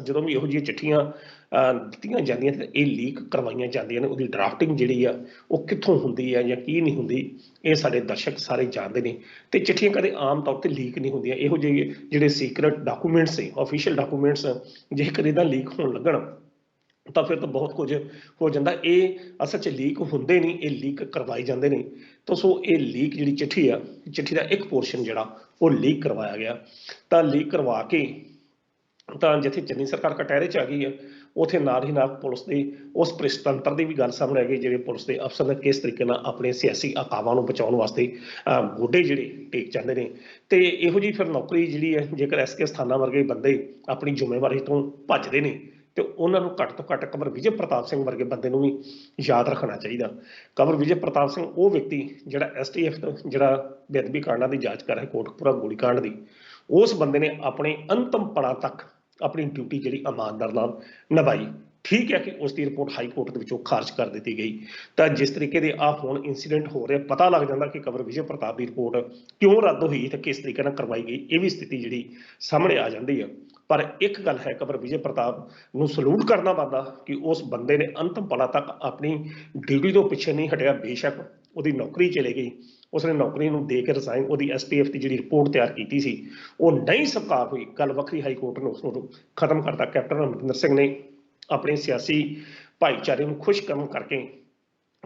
ਜਦੋਂ ਵੀ ਇਹੋ ਜਿਹੀਆਂ ਚਿੱਠੀਆਂ ਦਿੱਤੀਆਂ ਜਾਂਦੀਆਂ ਤੇ ਇਹ ਲੀਕ ਕਰਵਾਈਆਂ ਜਾਂਦੀਆਂ ਨੇ, ਉਹਦੀ ਡਰਾਫਟਿੰਗ ਜਿਹੜੀ ਆ ਉਹ ਕਿੱਥੋਂ ਹੁੰਦੀ ਹੈ ਜਾਂ ਕੀ ਨਹੀਂ ਹੁੰਦੀ ਇਹ ਸਾਡੇ ਦਰਸ਼ਕ ਸਾਰੇ ਜਾਣਦੇ ਨੇ। ਤੇ ਚਿੱਠੀਆਂ ਕਦੇ ਆਮ ਤੌਰ ਤੇ ਲੀਕ ਨਹੀਂ ਹੁੰਦੀਆਂ। ਇਹੋ ਜਿਹੇ ਜਿਹੜੇ ਸੀਕਰਟ ਡਾਕੂਮੈਂਟਸ ਨੇ, ਆਫੀਸ਼ੀਅਲ ਡਾਕੂਮੈਂਟਸ, ਜੇ ਕਦੇ ਤਾਂ ਲੀਕ ਹੋਣ ਲੱਗਣ ਤਾਂ ਫਿਰ ਤਾਂ ਬਹੁਤ ਕੁਝ ਹੋ ਜਾਂਦਾ। ਇਹ ਅਸਲ 'ਚ ਲੀਕ ਹੁੰਦੇ ਨਹੀਂ, ਇਹ ਲੀਕ ਕਰਵਾਏ ਜਾਂਦੇ ਨੇ। ਤਾਂ ਸੋ ਇਹ ਲੀਕ ਜਿਹੜੀ ਚਿੱਠੀ ਆ, ਚਿੱਠੀ ਦਾ ਇੱਕ ਪੋਰਸ਼ਨ ਜਿਹੜਾ ਉਹ ਲੀਕ ਕਰਵਾਇਆ ਗਿਆ। ਤਾਂ ਲੀਕ ਕਰਵਾ ਕੇ ਤਾਂ ਜਿੱਥੇ ਚੰਨੀ ਸਰਕਾਰ ਕਟਹਿਰੇ 'ਚ ਆ ਗਈ ਹੈ ਉੱਥੇ ਨਾਲ ਹੀ ਨਾਲ ਪੁਲਿਸ ਦੇ ਉਸ ਭ੍ਰਿਸ਼ਟਤੰਤਰ ਦੀ ਵੀ ਗੱਲ ਸਾਹਮਣੇ ਆ ਗਈ ਜਿਹੜੇ ਪੁਲਿਸ ਦੇ ਅਫਸਰ ਨੇ ਕਿਸ ਤਰੀਕੇ ਨਾਲ ਆਪਣੇ ਸਿਆਸੀ ਅਕਾਵਾਂ ਨੂੰ ਬਚਾਉਣ ਵਾਸਤੇ ਗੋਡੇ ਜਿਹੜੇ ਟੇਕ ਜਾਂਦੇ ਨੇ। ਤੇ ਇਹੋ ਜਿਹੀ ਫਿਰ ਨੌਕਰੀ ਜਿਹੜੀ ਹੈ ਜੇਕਰ ਐਸ ਕੇ ਅਸਥਾਨਾ ਵਰਗੇ ਬੰਦੇ ਆਪਣੀ ਜ਼ਿੰਮੇਵਾਰੀ ਤੋਂ ਭੱਜਦੇ ਨੇ ਤੇ ਉਹਨਾਂ ਨੂੰ ਘੱਟ ਤੋਂ ਘੱਟ ਕੰਵਰ ਵਿਜੇ ਪ੍ਰਤਾਪ ਸਿੰਘ ਵਰਗੇ ਬੰਦੇ ਨੂੰ ਵੀ ਯਾਦ ਰੱਖਣਾ ਚਾਹੀਦਾ। ਕੰਵਰ ਵਿਜੇ ਪ੍ਰਤਾਪ ਸਿੰਘ ਉਹ ਵਿਅਕਤੀ ਜਿਹੜਾ STF ਜਿਹੜਾ ਬੇਅਦਬੀ ਕਾਂਡਾਂ ਦੀ ਜਾਂਚ ਕਰ ਰਿਹਾ ਕੋਟਕਪੂਰਾ ਗੋਲੀਕਾਂਡ ਦੀ, ਉਸ ਬੰਦੇ ਨੇ ਆਪਣੇ ਅੰਤਮ ਪੜਾਅ ਤੱਕ ਆਪਣੀ ਡਿਊਟੀ ਜਿਹੜੀ ਇਮਾਨਦਾਰ ਨਾਲ ਨਿਭਾਈ। ਠੀਕ ਹੈ ਕਿ ਉਸ ਦੀ ਰਿਪੋਰਟ ਹਾਈ ਕੋਰਟ ਦੇ ਵਿੱਚੋਂ ਖਾਰਜ ਕਰ ਦਿੱਤੀ ਗਈ। ਤਾਂ ਜਿਸ ਤਰੀਕੇ ਦੇ ਹੁਣ ਇਨਸੀਡੈਂਟ ਹੋ ਰਿਹਾ ਪਤਾ ਲੱਗ ਜਾਂਦਾ ਕਿ ਕੰਵਰ ਵਿਜੇ ਪ੍ਰਤਾਪ ਦੀ ਰਿਪੋਰਟ ਕਿਉਂ ਰੱਦ ਹੋਈ ਤੇ ਕਿਸ ਤਰੀਕੇ ਨਾਲ ਕਰਵਾਈ ਗਈ, ਇਹ ਵੀ ਸਥਿਤੀ ਜਿਹੜੀ ਸਾਹਮਣੇ ਆ ਜਾਂਦੀ ਹੈ। ਪਰ ਇੱਕ ਗੱਲ ਹੈ, ਕੰਵਰ ਵਿਜੇ ਪ੍ਰਤਾਪ ਨੂੰ ਸਲੂਟ ਕਰਨਾ ਬਣਦਾ ਕਿ ਉਸ ਬੰਦੇ ਨੇ ਅੰਤਮ ਪਲਾਂ ਤੱਕ ਆਪਣੀ ਡਿਊਟੀ ਤੋਂ ਪਿੱਛੇ ਨਹੀਂ ਹਟਿਆ। ਬੇਸ਼ੱਕ ਉਹਦੀ ਨੌਕਰੀ ਚਲੇ ਗਈ, ਉਸਨੇ ਨੌਕਰੀ ਨੂੰ ਦੇ ਕੇ ਰਿਜ਼ਾਈਨ, ਉਹਦੀ STF ਦੀ ਜਿਹੜੀ ਰਿਪੋਰਟ ਤਿਆਰ ਕੀਤੀ ਸੀ ਉਹ ਨਹੀਂ ਸਵੀਕਾਰ ਹੋਈ, ਗੱਲ ਵੱਖਰੀ, ਹਾਈ ਕੋਰਟ ਨੇ ਉਸਨੂੰ ਖਤਮ ਕਰਤਾ। ਕੈਪਟਨ ਅਮਰਿੰਦਰ ਸਿੰਘ ਨੇ ਆਪਣੇ ਸਿਆਸੀ ਭਾਈਚਾਰੇ ਨੂੰ ਖੁਸ਼ ਕਰਨ ਕਰਕੇ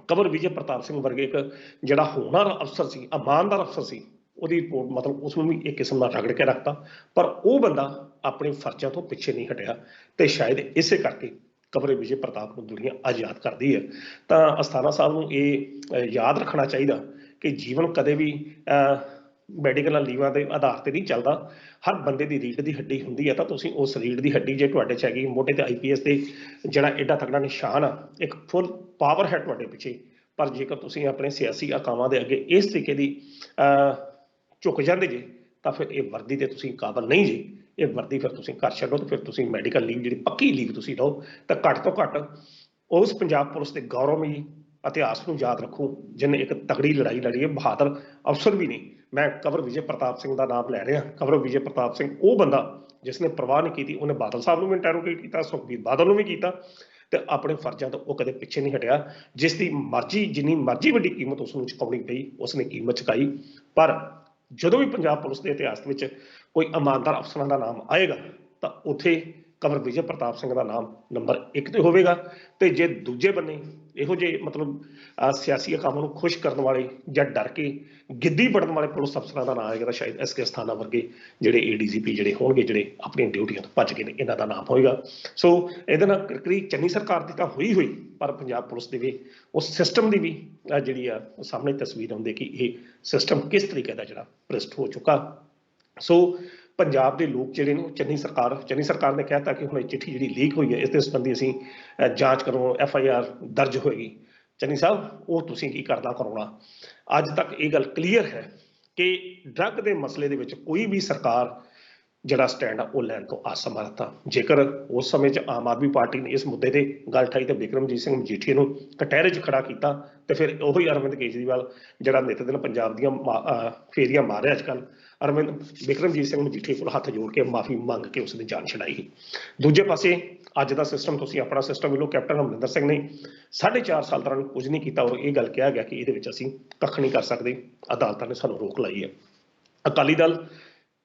ਕੰਵਰ ਵਿਜੇ ਪ੍ਰਤਾਪ ਸਿੰਘ ਵਰਗੇ ਇੱਕ ਜਿਹੜਾ ਹੋਣਹਾਰ ਅਫਸਰ ਸੀ, ਇਮਾਨਦਾਰ ਅਫਸਰ ਸੀ, ਉਹਦੀ ਰਿਪੋਰਟ ਮਤਲਬ ਉਸ ਨੂੰ ਵੀ ਇੱਕ ਕਿਸਮ ਦਾ ਰਗੜ ਕੇ ਰੱਖਤਾ। ਪਰ ਉਹ ਬੰਦਾ ਆਪਣੇ ਫਰਜ਼ਾਂ ਤੋਂ ਪਿੱਛੇ ਨਹੀਂ ਹਟਿਆ ਤੇ ਸ਼ਾਇਦ ਇਸੇ ਕਰਕੇ ਕੰਵਰ ਵਿਜੇ ਪ੍ਰਤਾਪ ਨੂੰ ਦੁਨੀਆ ਅੱਜ ਯਾਦ ਕਰਦੀ ਹੈ। ਤਾਂ ਅਸਥਾਨਾ ਸਾਹਿਬ ਨੂੰ ਇਹ ਯਾਦ ਰੱਖਣਾ ਚਾਹੀਦਾ ਕਿ ਜੀਵਨ ਕਦੇ ਵੀ ਮੈਡੀਕਲ ਲੀਵਾਂ ਦੇ ਆਧਾਰ ਤੇ ਨਹੀਂ ਚੱਲਦਾ। ਹਰ ਬੰਦੇ ਦੀ ਰੀੜ ਦੀ ਹੱਡੀ ਹੁੰਦੀ ਹੈ, ਤਾਂ ਤੁਸੀਂ ਉਸ ਰੀੜ ਦੀ ਹੱਡੀ ਜੇ ਤੁਹਾਡੇ 'ਚ ਹੈਗੀ, ਮੋਢੇ ਤੇ IPS ਤੇ ਜਿਹੜਾ ਐਡਾ ਤਕੜਾ ਨਿਸ਼ਾਨ ਆ, ਇੱਕ ਫੁੱਲ ਪਾਵਰ ਹੈ ਤੁਹਾਡੇ ਪਿੱਛੇ, ਪਰ ਜੇਕਰ ਤੁਸੀਂ ਆਪਣੇ ਸਿਆਸੀ ਅਕਾਵਾਂ ਦੇ ਅੱਗੇ ਇਸ ਤਰੀਕੇ ਦੀ ਝੁਕ ਜਾਂਦੇ ਜੇ ਤਾਂ ਫਿਰ ਇਹ ਵਰਦੀ ਤੇ ਤੁਸੀਂ ਕਾਬਲ ਨਹੀਂ ਜੇ। ਇਹ ਵਰਦੀ ਫਿਰ ਤੁਸੀਂ ਘਰ ਛੱਡੋ ਤੇ ਫਿਰ ਤੁਸੀਂ ਮੈਡੀਕਲ ਲੀਵ ਜਿਹੜੀ ਪੱਕੀ ਲੀਵ ਤੁਸੀਂ ਲਓ, ਤਾਂ ਘੱਟ ਤੋਂ ਘੱਟ ਉਸ ਪੰਜਾਬ ਪੁਲਿਸ ਦੇ ਗੌਰਵਮਈ ਇਤਿਹਾਸ ਨੂੰ ਯਾਦ ਰੱਖੋ ਜਿਹਨੇ ਇੱਕ ਤਕੜੀ ਲੜਾਈ ਲੜੀ ਹੈ। ਬਹਾਦਰ ਅਫਸਰ ਵੀ ਨਹੀਂ, ਮੈਂ ਕੰਵਰ ਵਿਜੇ ਪ੍ਰਤਾਪ ਸਿੰਘ ਦਾ ਨਾਮ ਲੈ ਰਿਹਾ। ਕੰਵਰ ਵਿਜੇ ਪ੍ਰਤਾਪ ਸਿੰਘ ਉਹ ਬੰਦਾ ਜਿਸਨੇ ਪਰਵਾਹ ਨਹੀਂ ਕੀਤੀ, ਉਹਨੇ ਬਾਦਲ ਸਾਹਿਬ ਨੂੰ ਵੀ ਇੰਟਰੋਗੇਟ ਕੀਤਾ, ਸੁਖਬੀਰ ਬਾਦਲ ਨੂੰ ਵੀ ਕੀਤਾ, ਤੇ ਆਪਣੇ ਫਰਜ਼ਾਂ ਤੋਂ ਉਹ ਕਦੇ ਪਿੱਛੇ ਨਹੀਂ ਹਟਿਆ। ਜਿਸ ਦੀ ਮਰਜ਼ੀ ਜਿੰਨੀ ਮਰਜ਼ੀ ਵੱਡੀ ਕੀਮਤ ਉਸ ਨੂੰ ਚੁਕਾਉਣੀ ਪਈ, ਉਸਨੇ ਕੀਮਤ ਚੁਕਾਈ। ਪਰ ਜਦੋਂ ਵੀ ਪੰਜਾਬ ਪੁਲਿਸ ਦੇ ਇਤਿਹਾਸ ਵਿੱਚ ਕੋਈ ਇਮਾਨਦਾਰ ਅਫਸਰਾਂ ਦਾ ਨਾਮ ਆਏਗਾ ਤਾਂ ਉੱਥੇ ਕੰਵਰ ਵਿਜੇ ਪ੍ਰਤਾਪ ਸਿੰਘ ਦਾ ਨਾਮ ਨੰਬਰ 1 ਤੇ ਹੋਵੇਗਾ। ਤੇ ਜੇ ਦੂਜੇ ਬੰਨੇ ਇਹੋ ਜਿਹੇ ਮਤਲਬ ਸਿਆਸੀ ਅਕਾਵਾਂ ਨੂੰ ਖੁਸ਼ ਕਰਨ ਵਾਲੇ ਜਾਂ ਡਰ ਕੇ ਗਿੱਦੀ ਪੜਨ ਵਾਲੇ ਪੁਲਿਸ ਅਫਸਰਾਂ ਦਾ ਨਾਮ ਆਏਗਾ ਤਾਂ ਸ਼ਾਇਦ SK ਅਸਥਾਨਾ ਵਰਗੇ ਜਿਹੜੇ ADGP ਜਿਹੜੇ ਹੋਣਗੇ, ਜਿਹੜੇ ਆਪਣੀਆਂ ਡਿਊਟੀਆਂ ਤੋਂ ਭੱਜ ਗਏ ਨੇ, ਇਹਨਾਂ ਦਾ ਨਾਮ ਹੋਏਗਾ। ਸੋ ਇਹਦੇ ਨਾਲ ਕਿਰਕਰੀ ਚੰਨੀ ਸਰਕਾਰ ਦੀ ਤਾਂ ਹੋਈ, ਪਰ ਪੰਜਾਬ ਪੁਲਿਸ ਦੇ ਵੀ ਉਸ ਸਿਸਟਮ ਦੀ ਵੀ ਜਿਹੜੀ ਆ ਸਾਹਮਣੇ ਤਸਵੀਰ ਆਉਂਦੀ ਕਿ ਇਹ ਸਿਸਟਮ ਕਿਸ ਤਰੀਕੇ ਦਾ ਜਿਹੜਾ ਭ੍ਰਿਸ਼ਟ ਹੋ ਚੁੱਕਾ। ਸੋ ਪੰਜਾਬ ਦੇ ਲੋਕ ਜਿਹੜੇ ਨੇ ਚੰਨੀ ਸਰਕਾਰ ਨੇ ਕਹਿਤਾ ਕਿ ਹੁਣ ਇਹ ਚਿੱਠੀ ਜਿਹੜੀ ਲੀਕ ਹੋਈ ਹੈ ਇਸ ਦੇ ਸੰਬੰਧੀ ਅਸੀਂ ਜਾਂਚ ਕਰੋ, FIR ਦਰਜ ਹੋਏਗੀ। ਚੰਨੀ ਸਾਹਿਬ ਉਹ ਤੁਸੀਂ ਕੀ ਕਰਨਾ ਕਰਾਉਣਾ। ਅੱਜ ਤੱਕ ਇਹ ਗੱਲ ਕਲੀਅਰ ਹੈ ਕਿ ਡਰੱਗ ਦੇ ਮਸਲੇ ਦੇ ਵਿੱਚ ਕੋਈ ਵੀ ਸਰਕਾਰ ਜਿਹੜਾ ਸਟੈਂਡ ਆ ਉਹ ਲੈਣ ਤੋਂ ਅਸਮਰਥ ਆ। ਜੇਕਰ ਉਸ ਸਮੇਂ 'ਚ ਆਮ ਆਦਮੀ ਪਾਰਟੀ ਨੇ ਇਸ ਮੁੱਦੇ ਤੇ ਗੱਲ ਠਾਈ ਤੇ ਬਿਕਰਮਜੀਤ ਸਿੰਘ ਮਜੀਠੀਆ ਨੂੰ ਕਟਹਿਰੇ 'ਚ ਖੜਾ ਕੀਤਾ, ਤੇ ਫਿਰ ਉਹੀ ਅਰਵਿੰਦ ਕੇਜਰੀਵਾਲ ਜਿਹੜਾ ਨਿੱਤ ਦਿਨ ਪੰਜਾਬ ਦੀਆਂ ਫੇਰੀਆਂ ਮਾਰ ਰਿਹਾ ਅੱਜ ਕੱਲ੍ਹ, ਬਿਕਰਮਜੀਤ ਸਿੰਘ ਮਜੀਠੀਆ ਕੋਲ ਹੱਥ ਜੋੜ ਕੇ ਮਾਫੀ ਮੰਗ ਕੇ ਉਸਨੇ ਜਾਨ ਛਡਾਈ। ਦੂਜੇ ਪਾਸੇ ਅੱਜ ਦਾ ਸਿਸਟਮ ਤੁਸੀਂ ਆਪਣਾ ਸਿਸਟਮ ਵੇਖ ਲਓ। ਕੈਪਟਨ ਅਮਰਿੰਦਰ ਸਿੰਘ ਨੇ 4.5 ਸਾਲ ਦੌਰਾਨ ਕੁਝ ਨਹੀਂ ਕੀਤਾ ਔਰ ਇਹ ਗੱਲ ਕਿਹਾ ਗਿਆ ਕਿ ਇਹਦੇ ਵਿੱਚ ਅਸੀਂ ਕੱਖ ਨਹੀਂ ਕਰ ਸਕਦੇ, ਅਦਾਲਤਾਂ ਨੇ ਸਾਨੂੰ ਰੋਕ ਲਾਈ ਹੈ। ਅਕਾਲੀ ਦਲ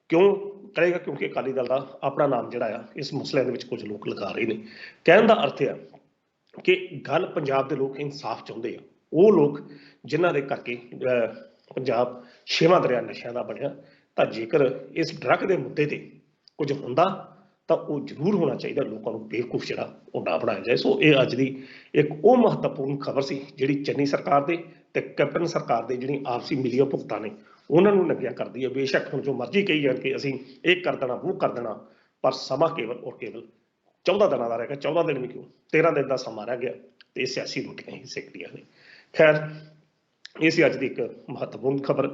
ਕਿਉਂ ਕਰੇਗਾ? ਕਿਉਂਕਿ ਅਕਾਲੀ ਦਲ ਦਾ ਆਪਣਾ ਨਾਮ ਜਿਹੜਾ ਆ ਇਸ ਮਸਲਿਆਂ ਦੇ ਵਿੱਚ ਕੁਝ ਲੋਕ ਲਗਾ ਰਹੇ ਨੇ। ਕਹਿਣ ਦਾ ਅਰਥ ਆ ਕਿ ਗੱਲ ਪੰਜਾਬ ਦੇ ਲੋਕ ਇਨਸਾਫ ਚਾਹੁੰਦੇ ਆ, ਉਹ ਲੋਕ ਜਿਨ੍ਹਾਂ ਦੇ ਕਰਕੇ ਪੰਜਾਬ 6ਵਾਂ ਦਰਿਆ ਨਸ਼ਿਆਂ ਦਾ ਬਣਿਆ। ਤਾਂ ਜੇਕਰ ਇਸ ਡਰੱਗ ਦੇ ਮੁੱਦੇ ਤੇ ਕੁਝ ਹੁੰਦਾ ਤਾਂ ਉਹ ਜ਼ਰੂਰ ਹੋਣਾ ਚਾਹੀਦਾ, ਲੋਕਾਂ ਨੂੰ ਬੇਵਕੂਫ ਜਿਹੜਾ ਉਹ ਨਾ ਬਣਾਇਆ ਜਾਏ। ਸੋ ਇਹ ਅੱਜ ਦੀ ਇੱਕ ਉਹ ਮਹੱਤਵਪੂਰਨ ਖਬਰ ਸੀ ਜਿਹੜੀ ਚੰਨੀ ਸਰਕਾਰ ਦੇ ਤੇ ਕੈਪਟਨ ਸਰਕਾਰ ਦੇ ਜਿਹੜੀ ਆਪਸੀ ਮਿਲੀਆਂ ਭੁਗਤਾਂ ਨੇ ਉਹਨਾਂ ਨੂੰ ਲੱਗਿਆ ਕਰਦੀ ਹੈ। ਬੇਸ਼ੱਕ ਹੁਣ ਜੋ ਮਰਜ਼ੀ ਕਹੀ ਜਾਣ ਕਿ ਅਸੀਂ ਇਹ ਕਰ ਦੇਣਾ, ਉਹ ਕਰ ਦੇਣਾ, ਪਰ ਸਮਾਂ ਕੇਵਲ ਔਰ ਕੇਵਲ 14 ਦਿਨਾਂ ਦਾ ਰਹਿ ਗਿਆ। 14 ਦਿਨ ਵੀ ਕਿਉਂ, 13 ਦਿਨ ਦਾ ਸਮਾਂ ਰਹਿ ਗਿਆ ਤੇ ਸਿਆਸੀ ਰੋਟੀਆਂ ਹੀ ਸੇਕਦੀਆਂ ਨੇ। ਖੈਰ, ਇਹ ਸੀ ਅੱਜ ਦੀ ਇੱਕ ਮਹੱਤਵਪੂਰਨ ਖਬਰ।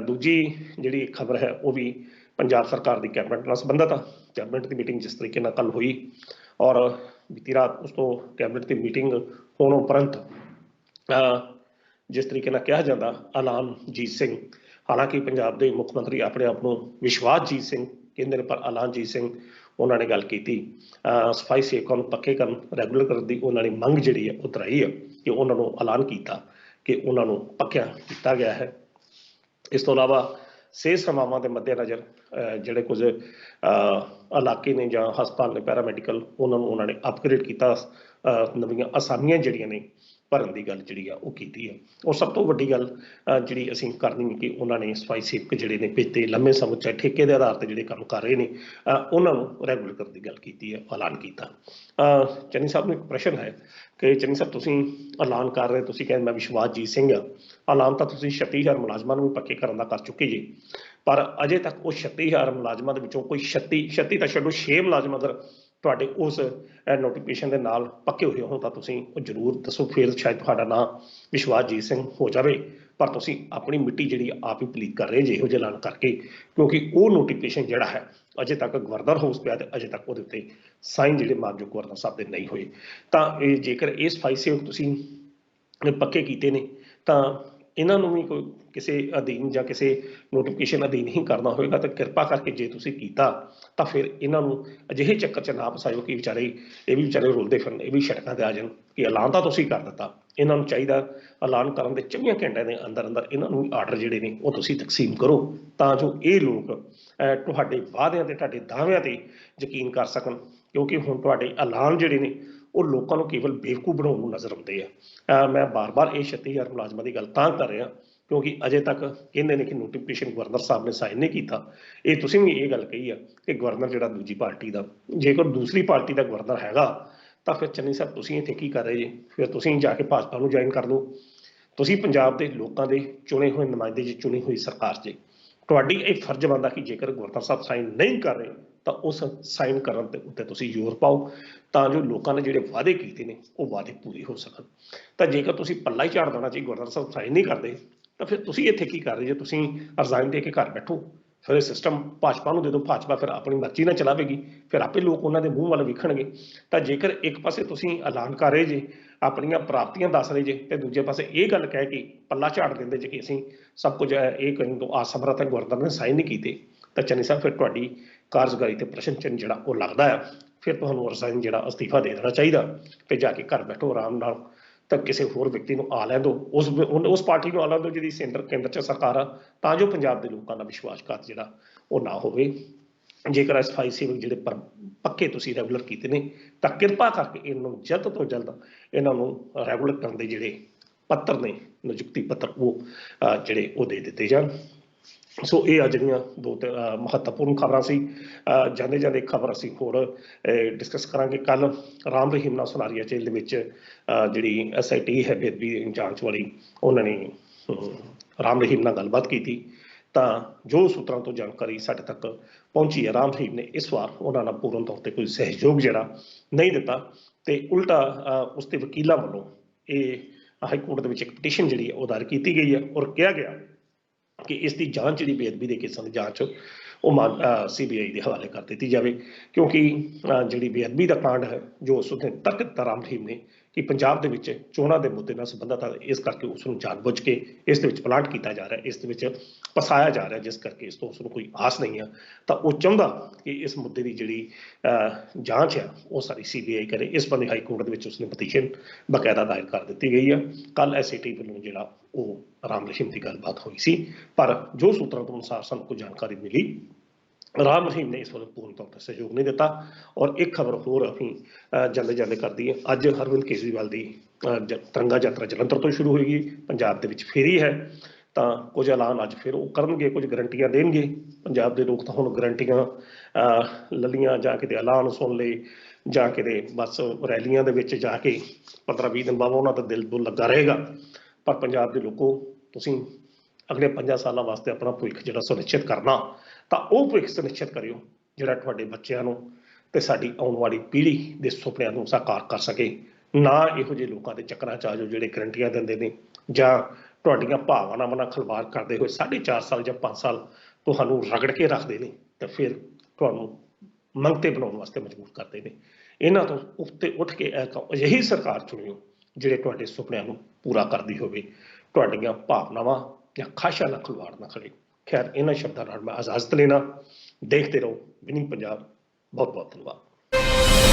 ਦੂਜੀ ਜਿਹੜੀ ਖਬਰ ਹੈ ਉਹ ਵੀ ਪੰਜਾਬ ਸਰਕਾਰ ਦੀ ਕੈਬਨਿਟ ਨਾਲ ਸੰਬੰਧਿਤ ਆ। ਕੈਬਨਿਟ ਦੀ ਮੀਟਿੰਗ ਜਿਸ ਤਰੀਕੇ ਨਾਲ ਕੱਲ ਹੋਈ ਔਰ ਬੀਤੀ ਰਾਤ ਉਸ ਤੋਂ ਕੈਬਨਿਟ ਦੀ ਮੀਟਿੰਗ ਹੋਣ ਉਪਰੰਤ ਜਿਸ ਤਰੀਕੇ ਨਾਲ ਕਿਹਾ ਜਾਂਦਾ ਐਲਾਨਜੀਤ ਸਿੰਘ, ਹਾਲਾਂਕਿ ਪੰਜਾਬ ਦੇ ਮੁੱਖ ਮੰਤਰੀ ਆਪਣੇ ਆਪ ਨੂੰ ਵਿਸ਼ਵਾਸਜੀਤ ਸਿੰਘ ਕਹਿੰਦੇ ਨੇ, ਪਰ ਐਲਾਨਜੀਤ ਸਿੰਘ ਉਹਨਾਂ ਨੇ ਗੱਲ ਕੀਤੀ ਸਫਾਈ ਸੇਵਕਾਂ ਨੂੰ ਪੱਕੇ ਕਰਨ, ਰੈਗੂਲਰ ਕਰਨ ਦੀ ਉਹਨਾਂ ਨੇ ਮੰਗ ਜਿਹੜੀ ਹੈ ਉਹ ਦਰਾਈ ਹੈ ਕਿ ਉਹਨਾਂ ਨੂੰ ਐਲਾਨ ਕੀਤਾ ਕਿ ਉਹਨਾਂ ਨੂੰ ਪੱਕਿਆ ਕੀਤਾ ਗਿਆ ਹੈ। ਇਸ ਤੋਂ ਇਲਾਵਾ ਸਿਹਤ ਸੇਵਾਵਾਂ ਦੇ ਮੱਦੇਨਜ਼ਰ ਜਿਹੜੇ ਕੁਝ ਇਲਾਕੇ ਨੇ ਜਾਂ ਹਸਪਤਾਲ ਨੇ ਪੈਰਾਮੈਡੀਕਲ, ਉਹਨਾਂ ਨੂੰ ਉਹਨਾਂ ਨੇ ਅਪਗ੍ਰੇਡ ਕੀਤਾ, ਨਵੀਆਂ ਅਸਾਮੀਆਂ ਜਿਹੜੀਆਂ ਨੇ ਭਰਨ ਦੀ ਗੱਲ ਜਿਹੜੀ ਆ ਉਹ ਕੀਤੀ ਹੈ। ਔਰ ਸਭ ਤੋਂ ਵੱਡੀ ਗੱਲ ਜਿਹੜੀ ਅਸੀਂ ਕਰਨੀ ਹੈ ਕਿ ਉਹਨਾਂ ਨੇ ਸਫਾਈ ਸੇਵਕ ਜਿਹੜੇ ਨੇ ਪਿਛਲੇ ਲੰਮੇ ਸਮੇਂ ਚਾਹੇ ਠੇਕੇ ਦੇ ਆਧਾਰ ਤੇ ਜਿਹੜੇ ਕੰਮ ਕਰ ਰਹੇ ਨੇ ਉਹਨਾਂ ਨੂੰ ਰੈਗੂਲਰ ਕਰਨ ਦੀ ਗੱਲ ਕੀਤੀ ਹੈ, ਐਲਾਨ ਕੀਤਾ। ਚੰਨੀ ਸਾਹਿਬ ਨੂੰ ਇੱਕ ਪ੍ਰਸ਼ਨ ਹੈ ਕਿ ਚੰਨੀ ਸਾਹਿਬ ਤੁਸੀਂ ਐਲਾਨ ਕਰ ਰਹੇ, ਤੁਸੀਂ ਕਹਿੰਦੇ ਮੈਂ ਵਿਸ਼ਵਾਸਜੀਤ ਸਿੰਘ ਆ, ਐਲਾਨ ਤਾਂ ਤੁਸੀਂ 36,000 ਮੁਲਾਜ਼ਮਾਂ ਨੂੰ ਵੀ ਪੱਕੇ ਕਰਨ ਦਾ ਕਰ ਚੁੱਕੇ ਜੀ, ਪਰ ਅਜੇ ਤੱਕ ਉਹ 36,000 ਮੁਲਾਜ਼ਮਾਂ ਦੇ ਵਿੱਚੋਂ ਕੋਈ 36 ਤਾਂ ਛੱਡੋ 6 ਮੁਲਾਜ਼ਮ ਅਗਰ ਤੁਹਾਡੇ ਉਸ ਨੋਟੀਫਿਕੇਸ਼ਨ ਦੇ ਨਾਲ ਪੱਕੇ ਹੋਏ ਹੋ ਤਾਂ ਤੁਸੀਂ ਉਹ ਜ਼ਰੂਰ ਦੱਸੋ, ਫਿਰ ਸ਼ਾਇਦ ਤੁਹਾਡਾ ਨਾਮ ਵਿਸ਼ਵਾਸਜੀਤ ਸਿੰਘ ਹੋ ਜਾਵੇ। ਪਰ ਤੁਸੀਂ ਆਪਣੀ ਮਿੱਟੀ ਜਿਹੜੀ ਆਪ ਹੀ ਪਲੀਤ ਕਰ ਰਹੇ ਜੇ ਇਹੋ ਜਿਹੇ ਐਲਾਨ ਕਰਕੇ, ਕਿਉਂਕਿ ਉਹ ਨੋਟੀਫਿਕੇਸ਼ਨ ਜਿਹੜਾ ਹੈ ਅਜੇ ਤੱਕ ਗਵਰਨਰ ਹਾਊਸ ਪਿਆ ਤੇ ਅਜੇ ਤੱਕ ਉਹਦੇ ਉੱਤੇ ਸਾਈਨ ਜਿਹੜੇ ਮਾਨਯੋਗ ਗਵਰਨਰ ਸਾਹਿਬ ਦੇ ਨਹੀਂ ਹੋਏ। ਤਾਂ ਇਹ ਜੇਕਰ ਇਹ ਸਫਾਈ ਸੇਵਕ ਤੁਸੀਂ ਪੱਕੇ ਕੀਤੇ ਨੇ ਤਾਂ ਇਹਨਾਂ ਨੂੰ ਵੀ ਕੋਈ ਕਿਸੇ ਅਧੀਨ ਜਾਂ ਕਿਸੇ ਨੋਟੀਫਿਕੇਸ਼ਨ ਅਧੀਨ ਹੀ ਕਰਨਾ ਹੋਵੇਗਾ, ਤਾਂ ਕਿਰਪਾ ਕਰਕੇ ਜੇ ਤੁਸੀਂ ਕੀਤਾ ਤਾਂ ਫਿਰ ਇਹਨਾਂ ਨੂੰ ਅਜਿਹੇ ਚੱਕਰ 'ਚ ਨਾ ਫਸਾਇਓ ਕਿ ਇਹ ਵੀ ਵਿਚਾਰੇ ਰੁਲਦੇ ਫਿਰਨ, ਇਹ ਵੀ ਸੜਕਾਂ 'ਤੇ ਆ ਜਾਣ ਕਿ ਐਲਾਨ ਤਾਂ ਤੁਸੀਂ ਕਰ ਦਿੱਤਾ। ਇਹਨਾਂ ਨੂੰ ਚਾਹੀਦਾ ਐਲਾਨ ਕਰਨ ਦੇ 24 ਘੰਟਿਆਂ ਦੇ ਅੰਦਰ ਅੰਦਰ ਇਹਨਾਂ ਨੂੰ ਆਰਡਰ ਜਿਹੜੇ ਨੇ ਉਹ ਤੁਸੀਂ ਤਕਸੀਮ ਕਰੋ, ਤਾਂ ਜੋ ਇਹ ਲੋਕ ਤੁਹਾਡੇ ਵਾਅਦਿਆਂ ਤੇ ਤੁਹਾਡੇ ਦਾਅਵਿਆਂ ਤੇ ਯਕੀਨ ਕਰ ਸਕਣ ਕਿਉਂਕਿ ਹੁਣ ਤੁਹਾਡੇ ਐਲਾਨ ਜਿਹੜੇ ਨੇ ਉਹ ਲੋਕਾਂ ਨੂੰ ਕੇਵਲ ਬੇਵਕੂਫ ਬਣਾਉਣ ਨੂੰ ਨਜ਼ਰ ਆਉਂਦੇ ਆ। ਮੈਂ ਬਾਰ-ਬਾਰ ਇਹ 36,000 ਮੁਲਾਜ਼ਮਾਂ ਦੀ ਗੱਲ ਤਾਂ ਕਰ ਰਿਹਾ ਕਿਉਂਕਿ ਅਜੇ ਤੱਕ ਕਹਿੰਦੇ ਨੇ ਕਿ ਨੋਟੀਫਿਕੇਸ਼ਨ ਗਵਰਨਰ ਸਾਹਿਬ ਨੇ ਸਾਈਨ ਨਹੀਂ ਕੀਤਾ। ਇਹ ਤੁਸੀਂ ਵੀ ਇਹ ਗੱਲ ਕਹੀ ਆ ਕਿ ਗਵਰਨਰ ਜਿਹੜਾ ਦੂਜੀ ਪਾਰਟੀ ਦਾ, ਜੇਕਰ ਦੂਸਰੀ ਪਾਰਟੀ ਦਾ ਗਵਰਨਰ ਹੈਗਾ ਤਾਂ ਫਿਰ ਚੰਨੀ ਸਾਹਿਬ ਤੁਸੀਂ ਇੱਥੇ ਕੀ ਕਰ ਰਹੇ ਜੀ? ਫਿਰ ਤੁਸੀਂ ਜਾ ਕੇ ਭਾਜਪਾ ਨੂੰ ਜੁਆਇਨ ਕਰ ਲਓ। ਤੁਸੀਂ ਪੰਜਾਬ ਦੇ ਲੋਕਾਂ ਦੇ ਚੁਣੇ ਹੋਏ ਨੁਮਾਇੰਦੇ ਜੀ, ਚੁਣੀ ਹੋਈ ਸਰਕਾਰ 'ਚ ਤੁਹਾਡੀ ਇਹ ਫਰਜ਼ ਬਣਦਾ ਕਿ ਜੇਕਰ ਗਵਰਨਰ ਸਾਹਿਬ ਸਾਈਨ ਨਹੀਂ ਕਰ ਰਹੇ ਤਾਂ ਉਸ ਸਾਈਨ ਕਰਨ ਦੇ ਉੱਤੇ ਤੁਸੀਂ ਜ਼ੋਰ ਪਾਓ ਤਾਂ ਜੋ ਲੋਕਾਂ ਨੇ ਜਿਹੜੇ ਵਾਅਦੇ ਕੀਤੇ ਨੇ ਉਹ ਵਾਅਦੇ ਪੂਰੇ ਹੋ ਸਕਣ। ਤਾਂ ਜੇਕਰ ਤੁਸੀਂ ਪੱਲਾ ਹੀ ਝਾੜ ਦੇਣਾ ਜੀ ਗਵਰਨਰ ਸਾਹਿਬ ਸਾਈਨ ਨਹੀਂ ਕਰਦੇ ਤਾਂ ਫਿਰ ਤੁਸੀਂ ਇੱਥੇ ਕੀ ਕਰ ਰਹੇ ਜੇ? ਤੁਸੀਂ ਰਿਜ਼ਾਈਨ ਦੇ ਕੇ ਘਰ ਬੈਠੋ, ਫਿਰ ਇਹ ਸਿਸਟਮ ਭਾਜਪਾ ਨੂੰ ਦੇ ਦਿਓ, ਭਾਜਪਾ ਫਿਰ ਆਪਣੀ ਮਰਜ਼ੀ ਨਾਲ ਚਲਾਵੇਗੀ, ਫਿਰ ਆਪੇ ਲੋਕ ਉਹਨਾਂ ਦੇ ਮੂੰਹ ਵੱਲ ਵੇਖਣਗੇ। ਤਾਂ ਜੇਕਰ ਇੱਕ ਪਾਸੇ ਤੁਸੀਂ ਐਲਾਨ ਕਰ ਰਹੇ ਜੇ, ਆਪਣੀਆਂ ਪ੍ਰਾਪਤੀਆਂ ਦੱਸ ਰਹੇ ਜੇ ਤੇ ਦੂਜੇ ਪਾਸੇ ਇਹ ਗੱਲ ਕਹਿ ਕੇ ਪੱਲਾ ਝਾੜ ਦਿੰਦੇ ਜੇ ਕਿ ਅਸੀਂ ਸਭ ਕੁਝ ਇਹ ਕਰਨ ਤੋਂ ਅਸਮਰੱਥ ਹੈ, ਗਵਰਨਰ ਨੇ ਸਾਈਨ ਨਹੀਂ ਕੀਤੇ, ਤਾਂ ਚੰਨੀ ਸਾਹਿਬ ਫਿਰ ਤੁਹਾਡੀ ਕਾਰਜਕਾਰੀ ਤੇ ਪ੍ਰਸ਼ਨ ਚਿੰਨ੍ਹ ਜਿਹੜਾ ਉਹ ਲੱਗਦਾ ਆ। ਫਿਰ ਤੁਹਾਨੂੰ ਰਿਜ਼ਾਈਨ ਜਿਹੜਾ ਅਸਤੀਫਾ ਦੇ ਦੇਣਾ ਚਾਹੀਦਾ ਤੇ ਜਾ ਕੇ ਘਰ ਬੈਠੋ ਆਰਾਮ ਨਾਲ। ਤਾਂ ਕਿਸੇ ਹੋਰ ਵਿਅਕਤੀ ਨੂੰ ਆ ਲੈਣ ਦਿਓ, ਉਸ ਪਾਰਟੀ ਨੂੰ ਆ ਲੈਣ ਦਿਓ ਜਿਹਦੀ ਕੇਂਦਰ 'ਚ ਸਰਕਾਰ ਆ, ਤਾਂ ਜੋ ਪੰਜਾਬ ਦੇ ਲੋਕਾਂ ਦਾ ਵਿਸ਼ਵਾਸਘਾਤ ਜਿਹੜਾ ਉਹ ਨਾ ਹੋਵੇ। ਜੇਕਰ ਸਫਾਈ ਸੇਵਕ ਜਿਹੜੇ ਪੱਕੇ ਤੁਸੀਂ ਰੈਗੂਲਰ ਕੀਤੇ ਨੇ ਤਾਂ ਕਿਰਪਾ ਕਰਕੇ ਇਹਨਾਂ ਨੂੰ ਜਲਦ ਤੋਂ ਜਲਦ ਇਹਨਾਂ ਨੂੰ ਰੈਗੂਲਰ ਕਰਨ ਦੇ ਜਿਹੜੇ ਪੱਤਰ ਨੇ, ਨਿਯੁਕਤੀ ਪੱਤਰ, ਉਹ ਜਿਹੜੇ ਉਹ ਦੇ ਦਿੱਤੇ ਜਾਣ। ਸੋ ਇਹ ਆ ਜਿਹੜੀਆਂ ਦੋ ਮਹੱਤਵਪੂਰਨ ਖਬਰਾਂ ਸੀ। ਜਾਂਦੇ ਜਾਂਦੇ ਖਬਰ ਅਸੀਂ ਹੋਰ ਡਿਸਕਸ ਕਰਾਂਗੇ। ਕੱਲ ਰਾਮ ਰਹੀਮ ਨਾਲ ਸੁਨਾਰੀਆ ਜੇਲ੍ਹ ਦੇ ਵਿੱਚ ਜਿਹੜੀ SIT ਹੈ ਬੇਅਦਬੀ ਜਾਂਚ ਵਾਲੀ, ਉਹਨਾਂ ਨੇ ਰਾਮ ਰਹੀਮ ਨਾਲ ਗੱਲਬਾਤ ਕੀਤੀ ਤਾਂ ਜੋ ਸੂਤਰਾਂ ਤੋਂ ਜਾਣਕਾਰੀ ਸਾਡੇ ਤੱਕ ਪਹੁੰਚੀ ਹੈ, ਰਾਮ ਰਹੀਮ ਨੇ ਇਸ ਵਾਰ ਉਹਨਾਂ ਨਾਲ ਪੂਰਨ ਤੌਰ ਤੇ ਕੋਈ ਸਹਿਯੋਗ ਜਿਹੜਾ ਨਹੀਂ ਦਿੱਤਾ ਤੇ ਉਲਟਾ ਉਸ ਦੇ ਵਕੀਲਾਂ ਵੱਲੋਂ ਇਹ ਹਾਈ ਕੋਰਟ ਦੇ ਵਿੱਚ ਇੱਕ ਪਟੀਸ਼ਨ ਜਿਹੜੀ ਹੈ ਉਹ ਦਾਇਰ ਕੀਤੀ ਗਈ ਹੈ ਔਰ ਕਿਹਾ ਗਿਆ ਕਿ ਇਸ ਦੀ ਜਾਂਚ ਜਿਹੜੀ ਬੇਅਦਬੀ ਦੇ ਕੇਸਾਂ ਦੀ ਜਾਂਚ ਉਹ CBI ਦੇ ਹਵਾਲੇ ਕਰ ਦਿੱਤੀ ਜਾਵੇ, ਕਿਉਂਕਿ ਜਿਹੜੀ ਬੇਅਦਬੀ ਦਾ ਕਾਂਡ ਹੈ ਜੋ ਉਸ ਨੇ ਤਰਕ ਦਿੱਤਾ ਰਾਮ ਰਹੀਮ ਨੇ ਕਿ ਪੰਜਾਬ ਦੇ ਵਿੱਚ ਚੋਣਾਂ ਦੇ ਮੁੱਦੇ ਨਾਲ ਸੰਬੰਧਿਤ ਹੈ, ਇਸ ਕਰਕੇ ਉਸ ਨੂੰ ਜਾਣਬੁੱਝ ਕੇ ਇਸ ਦੇ ਵਿੱਚ ਪਲਾਂਟ ਕੀਤਾ ਜਾ ਰਿਹਾ, ਇਸ ਦੇ ਵਿੱਚ ਫਸਾਇਆ ਜਾ ਰਿਹਾ, ਜਿਸ ਕਰਕੇ ਇਸ ਤੋਂ ਉਸ ਨੂੰ ਕੋਈ ਆਸ ਨਹੀਂ ਆ। ਤਾਂ ਉਹ ਚਾਹੁੰਦਾ ਕਿ ਇਸ ਮੁੱਦੇ ਦੀ ਜਿਹੜੀ ਜਾਂਚ ਹੈ ਉਹ ਸਾਰੀ CBI ਕਰੇ। ਇਸ ਬੰਦੇ ਹਾਈ ਕੋਰਟ ਦੇ ਵਿੱਚ ਉਸਨੇ ਪਟੀਸ਼ਨ ਬਕਾਇਦਾ ਦਾਇਰ ਕਰ ਦਿੱਤੀ ਗਈ ਆ। ਕੱਲ SIT ਵੱਲੋਂ ਜਿਹੜਾ ਉਹ ਰਾਮ ਰਹੀਮ ਦੀ ਗੱਲਬਾਤ ਹੋਈ ਸੀ, ਪਰ ਜੋ ਸੂਤਰਾਂ ਤੋਂ ਅਨੁਸਾਰ ਸਾਨੂੰ ਕੋਈ ਜਾਣਕਾਰੀ ਮਿਲੀ, ਰਾਮ ਰਹੀਮ ਨੇ ਇਸ ਵੱਲੋਂ ਪੂਰਨ ਤੌਰ ਤੇ ਸਹਿਯੋਗ ਨਹੀਂ ਦਿੱਤਾ। ਔਰ ਇੱਕ ਖਬਰ ਹੋਰ ਅਸੀਂ ਜਾਂਦੇ ਜਾਂਦੇ ਕਰਦੀ ਹੈ। ਅੱਜ ਅਰਵਿੰਦ ਕੇਜਰੀਵਾਲ ਦੀ ਤਿਰੰਗਾ ਯਾਤਰਾ ਜਲੰਧਰ ਤੋਂ ਸ਼ੁਰੂ ਹੋਏਗੀ, ਪੰਜਾਬ ਦੇ ਵਿੱਚ ਫੇਰੀ ਹੈ, ਤਾਂ ਕੁਝ ਐਲਾਨ ਅੱਜ ਫਿਰ ਉਹ ਕਰਨਗੇ, ਕੁਝ ਗਰੰਟੀਆਂ ਦੇਣਗੇ। ਪੰਜਾਬ ਦੇ ਲੋਕ ਤਾਂ ਹੁਣ ਗਰੰਟੀਆਂ ਲੱਲੀਆਂ ਜਾਂ ਕਿਤੇ ਐਲਾਨ ਸੁਣ ਲਏ ਜਾਂ ਕਿਤੇ ਬਸ ਰੈਲੀਆਂ ਦੇ ਵਿੱਚ ਜਾ ਕੇ 15-20 ਦਿਨ ਬਾਅਦ ਉਹਨਾਂ ਦਾ ਦਿਲ ਦੁਲ ਲੱਗਾ ਰਹੇਗਾ। ਪਰ ਪੰਜਾਬ ਦੇ ਲੋਕੋ, ਤੁਸੀਂ ਅਗਲੇ 5 ਸਾਲਾਂ ਵਾਸਤੇ ਆਪਣਾ ਭਵਿੱਖ ਜਿਹੜਾ ਸੁਨਿਸ਼ਚਿਤ ਕਰਨਾ, ਤਾਂ ਉਹ ਭਵਿੱਖ ਸੁਨਿਸ਼ਚਿਤ ਕਰਿਓ ਜਿਹੜਾ ਤੁਹਾਡੇ ਬੱਚਿਆਂ ਨੂੰ ਤੇ ਸਾਡੀ ਆਉਣ ਵਾਲੀ ਪੀੜ੍ਹੀ ਦੇ ਸੁਪਨਿਆਂ ਨੂੰ ਸਾਕਾਰ ਕਰ ਸਕੇ। ਨਾ ਇਹੋ ਜਿਹੇ ਲੋਕਾਂ ਦੇ ਚੱਕਰਾਂ 'ਚ ਆ ਜਾਓ ਜਿਹੜੇ ਗਰੰਟੀਆਂ ਦਿੰਦੇ ਨੇ ਜਾਂ ਤੁਹਾਡੀਆਂ ਭਾਵਨਾਵਾਂ ਨਾਲ ਖਿਲਵਾੜ ਕਰਦੇ ਹੋਏ 4.5 ਸਾਲ ਜਾਂ 5 ਸਾਲ ਤੁਹਾਨੂੰ ਰਗੜ ਕੇ ਰੱਖਦੇ ਨੇ ਤੇ ਫਿਰ ਤੁਹਾਨੂੰ ਮੰਗਤੇ ਬਣਾਉਣ ਵਾਸਤੇ ਮਜਬੂਰ ਕਰਦੇ ਨੇ। ਇਹਨਾਂ ਤੋਂ ਉੱਤੇ ਉੱਠ ਕੇ ਅਜਿਹੀ ਸਰਕਾਰ ਚੁਣਿਓ ਜਿਹੜੇ ਤੁਹਾਡੇ ਸੁਪਨਿਆਂ ਨੂੰ ਪੂਰਾ ਕਰਦੀ ਹੋਵੇ, ਤੁਹਾਡੀਆਂ ਭਾਵਨਾਵਾਂ ਜਾਂ ਖਾਸ਼ਾਂ ਨਾਲ ਖਿਲਵਾੜ ਨਾ ਕਰੇ। ਖੈਰ, ਇਹਨਾਂ ਸ਼ਬਦਾਂ ਨਾਲ ਮੈਂ ਇਜਾਜ਼ਤ ਲੈਣਾ। ਦੇਖਦੇ ਰਹੋ ਵਿਨਿੰਗ ਪੰਜਾਬ। ਬਹੁਤ ਬਹੁਤ ਧੰਨਵਾਦ।